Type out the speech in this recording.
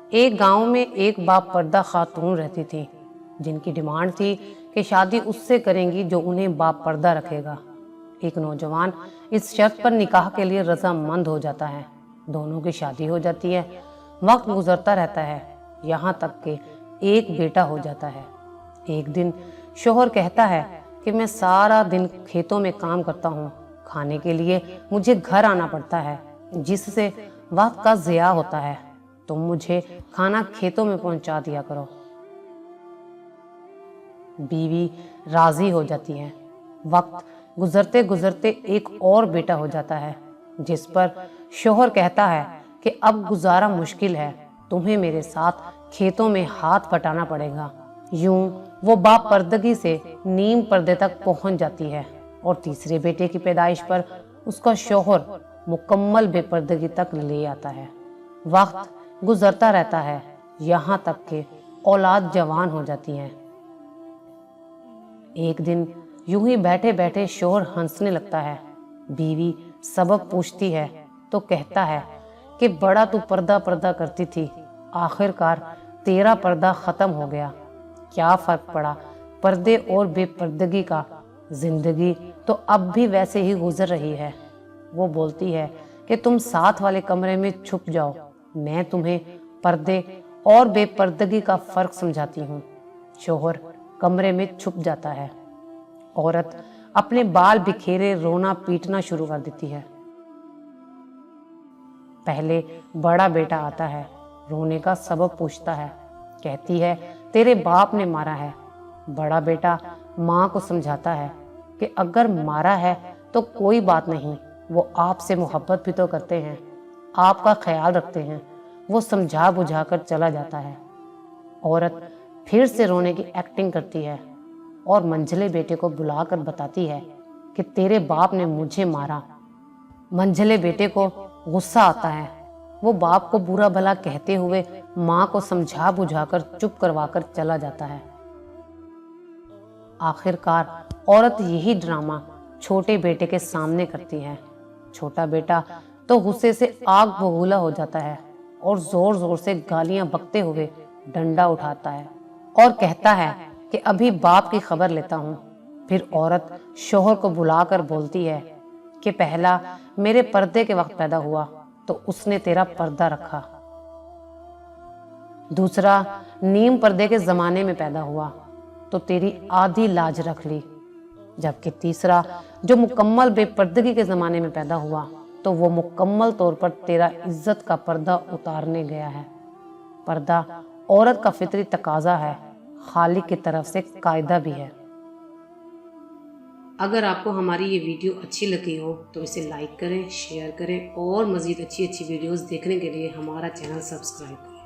ایک گاؤں میں ایک باپ پردہ خاتون رہتی تھی جن کی ڈیمانڈ تھی کہ شادی اس سے کریں گی جو انہیں باپ پردہ رکھے گا۔ ایک نوجوان اس شرط پر نکاح کے لیے رضامند ہو جاتا ہے۔ دونوں کی شادی ہو جاتی ہے۔ وقت گزرتا رہتا ہے، یہاں تک کہ ایک بیٹا ہو جاتا ہے۔ ایک دن شوہر کہتا ہے کہ میں سارا دن کھیتوں میں کام کرتا ہوں، کھانے کے لیے مجھے گھر آنا پڑتا ہے جس سے وقت کا ضیاع ہوتا ہے، تم مجھے کھانا کھیتوں میں پہنچا دیا کرو۔ بیوی راضی ہو جاتی ہے۔ وقت گزرتے گزرتے ایک اور بیٹا ہو جاتا ہے جس پر شوہر کہتا ہے کہ اب گزارا مشکل ہے، تمہیں میرے ساتھ کھیتوں میں ہاتھ پھٹانا پڑے گا۔ یوں وہ باپ پردگی سے نیم پردے تک پہنچ جاتی ہے اور تیسرے بیٹے کی پیدائش پر اس کا شوہر مکمل بے پردگی تک لے آتا ہے۔ وقت گزرتا رہتا ہے، یہاں تک کہ اولاد جوان ہو جاتی ہے۔ ایک دن یوں ہی بیٹھے بیٹھے شوہر ہنسنے لگتا ہے۔ بیوی سبب پوچھتی ہے تو کہتا ہے کہ بڑا تو پردہ پردہ کرتی تھی، آخر کار تیرا پردہ ختم ہو گیا، کیا فرق پڑا پردے اور بے پردگی کا، زندگی تو اب بھی ویسے ہی گزر رہی ہے۔ وہ بولتی ہے کہ تم ساتھ والے کمرے میں چھپ جاؤ، میں تمہیں پردے اور بے پردگی کا فرق سمجھاتی ہوں۔ شوہر کمرے میں چھپ جاتا ہے۔ عورت اپنے بال بکھیرے رونا پیٹنا شروع کر دیتی ہے۔ پہلے بڑا بیٹا آتا ہے، رونے کا سبب پوچھتا ہے، کہتی ہے تیرے باپ نے مارا ہے۔ بڑا بیٹا ماں کو سمجھاتا ہے کہ اگر مارا ہے تو کوئی بات نہیں، وہ آپ سے محبت بھی تو کرتے ہیں، آپ کا خیال رکھتے ہیں۔ وہ سمجھا بجھا کر چلا جاتا ہے۔ عورت پھر سے رونے کی ایکٹنگ کرتی ہے اور منجھلے بیٹے کو بلا کر بتاتی ہے کہ تیرے باپ نے مجھے مارا۔ منجھلے بیٹے کو غصہ آتا ہے، وہ باپ کو برا بھلا کہتے ہوئے ماں کو سمجھا بجھا کر چپ کروا کر چلا جاتا ہے۔ آخر کار عورت یہی ڈرامہ چھوٹے بیٹے کے سامنے کرتی ہے۔ چھوٹا بیٹا تو غصے سے آگ بگولا ہو جاتا ہے اور زور زور سے گالیاں بکتے ہوئے ڈنڈا اٹھاتا ہے اور کہتا ہے کہ ابھی باپ کی خبر لیتا ہوں۔ پھر عورت شوہر کو بلا کر بولتی ہے کہ پہلا میرے پردے کے وقت پیدا ہوا تو اس نے تیرا پردہ رکھا، دوسرا نیم پردے کے زمانے میں پیدا ہوا تو تیری آدھی لاج رکھ لی، جبکہ تیسرا جو مکمل بے پردگی کے زمانے میں پیدا ہوا تو وہ مکمل طور پر تیرا عزت کا پردہ اتارنے گیا ہے۔ پردہ عورت کا فطری تقاضا ہے، خالق کی طرف سے قاعدہ بھی ہے۔ اگر آپ کو ہماری یہ ویڈیو اچھی لگی ہو تو اسے لائک کریں، شیئر کریں اور مزید اچھی ویڈیوز دیکھنے کے لیے ہمارا چینل سبسکرائب کریں۔